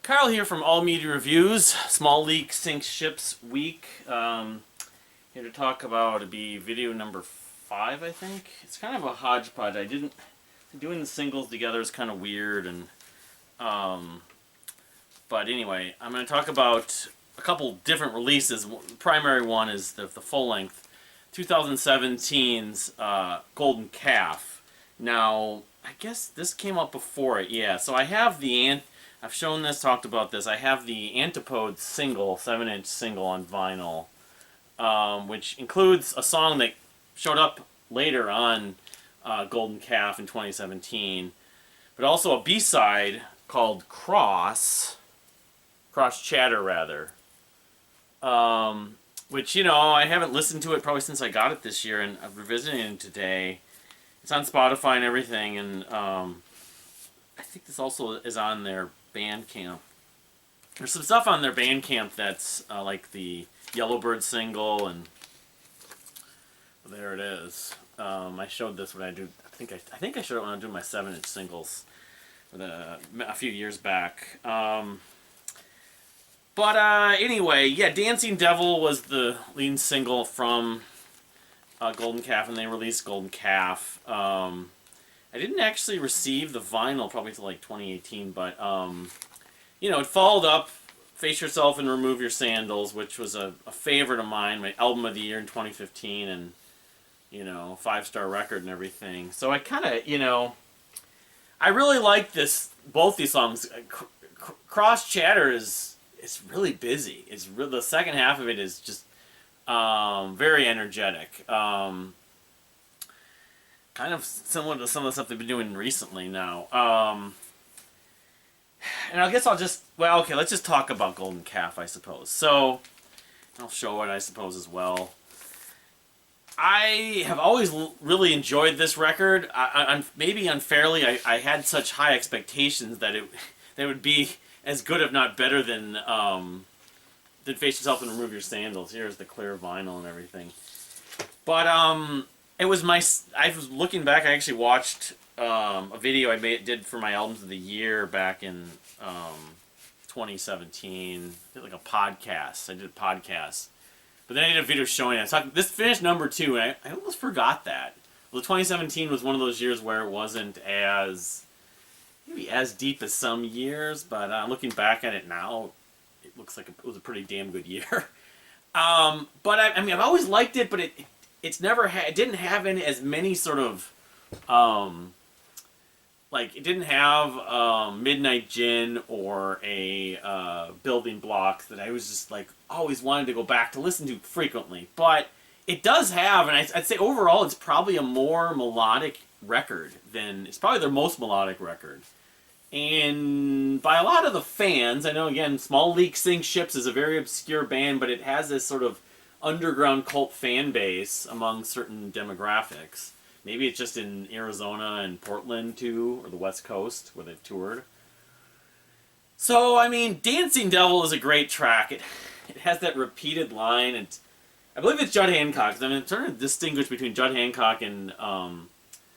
Kyle here from All Media Reviews, Small Leak Sinks Ships Week. Here to talk about, it'd be video number 5, I think. It's kind of a hodgepodge. Doing the singles together is kind of weird, and but anyway, I'm going to talk about a couple different releases. The primary one is the full-length 2017's Golden Calf. Now, I guess this came up before it, yeah. So I have I've shown this, talked about this. I have the Antipode single, 7-inch single on vinyl, which includes a song that showed up later on Golden Calf in 2017, but also a B-side called Cross Chatter rather, which, you know, I haven't listened to it probably since I got it this year, and I'm revisiting it today. It's on Spotify and everything, and I think this also is on their BANDCAMP. There's some stuff on their BANDCAMP that's like the Yellowbird single, and there it is. I showed this when I do. I think I showed it when I was doing my 7-inch singles a few years back. But anyway, yeah, Dancing Devil was the lead single from Golden Calf, and they released Golden Calf. I didn't actually receive the vinyl probably till like 2018, but you know, it followed up Face Yourself and Remove Your Sandals, which was a favorite of mine, my album of the year in 2015, and, you know, 5-star record and everything. So I kind of, you know, I really like both these songs. Cross Chatter is really busy. The second half of it is just very energetic. Kind of similar to some of the stuff they've been doing recently now. And I guess let's just talk about Golden Calf, I suppose. So, I'll show it, I suppose, as well. I have always really enjoyed this record. Maybe unfairly, I had such high expectations that they would be as good, if not better, than Face Yourself and Remove Your Sandals. Here's the clear vinyl and everything. But, I was looking back, I actually watched a video I did for my albums of the year back in 2017. I did like a podcast. I did a podcast. But then I did a video showing it. This finished number 2, and I almost forgot that. Well, 2017 was one of those years where it wasn't maybe as deep as some years, but looking back at it now, it looks like it was a pretty damn good year. But I mean, I've always liked it, but it didn't have as many sort of like, it didn't have Midnight Gin or a Building Blocks that I was just like always wanted to go back to listen to frequently. But it does have, and I'd say overall it's probably a more melodic record it's probably their most melodic record. And by a lot of the fans, I know, again, Small Leak Sinks Ships is a very obscure band, but it has this sort of underground cult fan base among certain demographics. Maybe it's just in Arizona and Portland too, or the West Coast where they've toured. So, I mean, Dancing Devil is a great track. It has that repeated line, and I believe it's Judd Hancock. I mean, I'm trying to distinguish between Judd Hancock and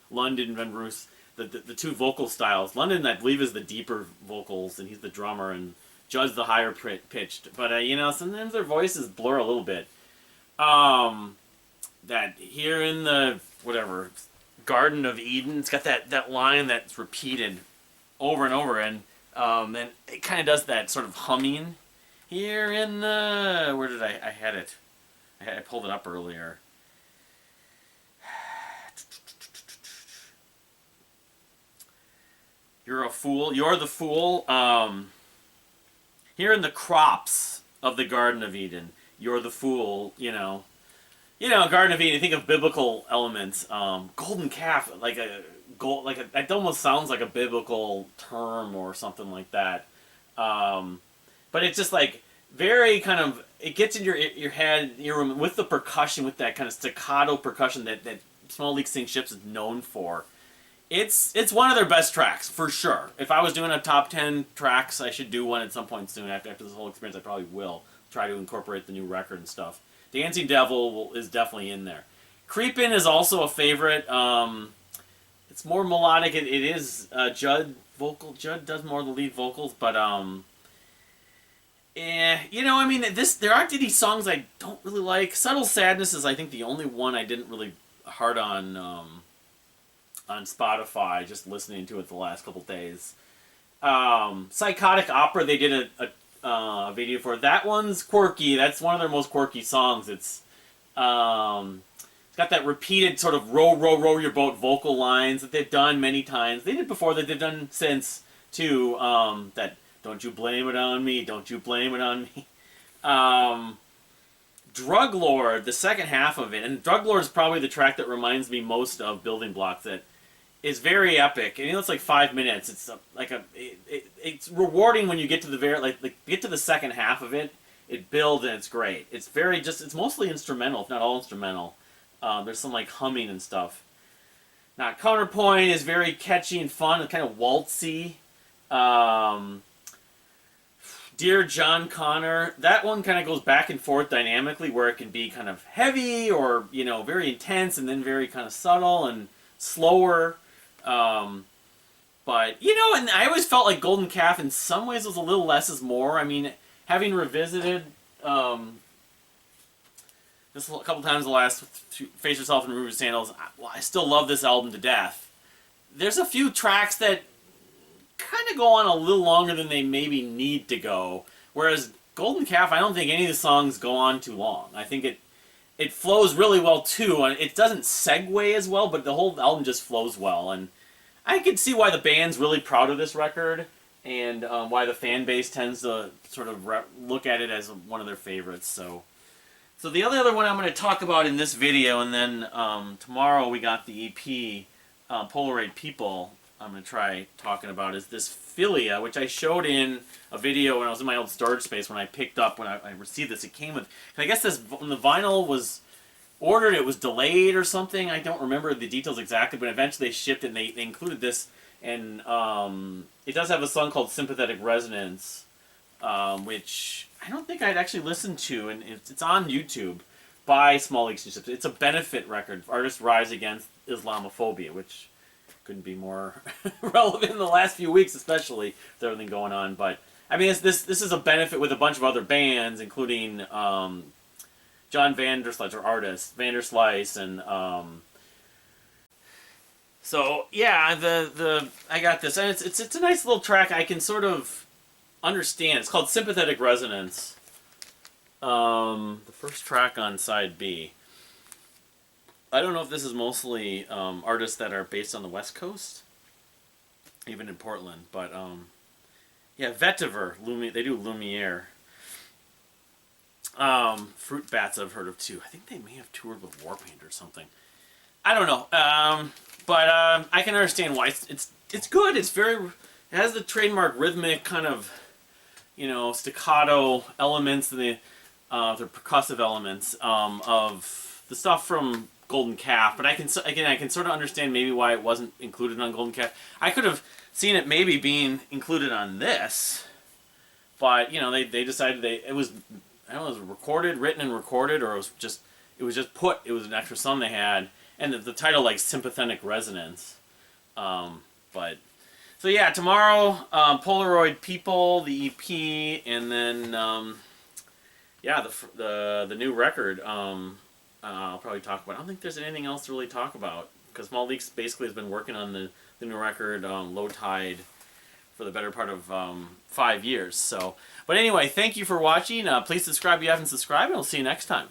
London Van Roos, the two vocal styles. London, I believe, is the deeper vocals, and he's the drummer, and Judd's the higher pitched. But you know, sometimes their voices blur a little bit. That here in the Garden of Eden, it's got that line that's repeated over and over, and then it kind of does that sort of humming. Here in the I had it. I pulled it up earlier. You're a fool. You're the fool. Here in the crops of the Garden of Eden, you're the fool. You know, Garden of Eden. You think of biblical elements. Golden Calf, it almost sounds like a biblical term or something like that. But it's just like very kind of, it gets in your head, with the percussion, with that kind of staccato percussion that Small Leak Sinks Ships is known for. It's one of their best tracks, for sure. If I was doing a top 10 tracks, I should do one at some point soon. After this whole experience, I probably will try to incorporate the new record and stuff. Dancing Devil is definitely in there. Creepin' is also a favorite. It's more melodic. It is Judd does more of the lead vocals, but You know, I mean, there aren't any songs I don't really like. Subtle Sadness is, I think, the only one I didn't really hard on Spotify, just listening to it the last couple days. Psychotic Opera, they did a video for. That one's quirky. That's one of their most quirky songs. It's got that repeated sort of row, row, row your boat vocal lines that they've done many times. They did before, that they've done since, too. That don't you blame it on me, don't you blame it on me. Drug Lord, the second half of it, and Drug Lord is probably the track that reminds me most of Building Blocks. That is very epic. And it's like 5 minutes. It's it's rewarding when you get to the get to the second half of it. It builds and it's great. It's it's mostly instrumental, if not all instrumental. There's some like humming and stuff. Now Counterpoint is very catchy and fun. It's kind of waltzy. Dear John Connor, that one kind of goes back and forth dynamically, where it can be kind of heavy or very intense, and then very kind of subtle and slower. But and I always felt like Golden Calf in some ways was a little less is more. I mean, having revisited this a couple times the last Face Yourself in Ruby Sandals, I still love this album to death. There's a few tracks that kind of go on a little longer than they maybe need to go, whereas Golden Calf, I don't think any of the songs go on too long. I think it flows really well too, and it doesn't segue as well, but the whole album just flows well, and I could see why the band's really proud of this record, and why the fan base tends to sort of look at it as one of their favorites. So the other one I'm going to talk about in this video, and then tomorrow we got the EP, Polaroid People, I'm going to try talking about, is this Philia, which I showed in a video when I was in my old storage space when I received this. It came with, I guess when the vinyl was ordered, it was delayed or something. I don't remember the details exactly, but eventually they shipped it and they included this. And it does have a song called Sympathetic Resonance, which I don't think I'd actually listened to, and it's on YouTube by Small League Studios. It's a benefit record. Artists Rise Against Islamophobia, which couldn't be more relevant in the last few weeks, especially with everything going on. But I mean, this is a benefit with a bunch of other bands, including John Vanderslice, or artist Vanderslice, and so yeah, I got this, and it's a nice little track. I can sort of understand. It's called Sympathetic Resonance. The first track on side B. I don't know if this is mostly artists that are based on the West Coast, even in Portland, but yeah, Vetiver, they do Lumiere. Fruit Bats I've heard of too. I think they may have toured with Warpaint or something. I don't know, but I can understand why it's good. It has the trademark rhythmic kind of staccato elements, the percussive elements of the stuff from Golden Calf, but I can sort of understand maybe why it wasn't included on Golden Calf. I could have seen it maybe being included on this, but they decided it was, I don't know, it was written and recorded, or it was just it was an extra song they had, and the title like Sympathetic Resonance. But so yeah, tomorrow Polaroid People, the EP, and then yeah, the new record. I'll probably talk about. I don't think there's anything else to really talk about, because Small Leaks basically has been working on the new record, Low Tide, for the better part of 5 years. So, but anyway, thank you for watching. Please subscribe if you haven't subscribed, and I'll see you next time.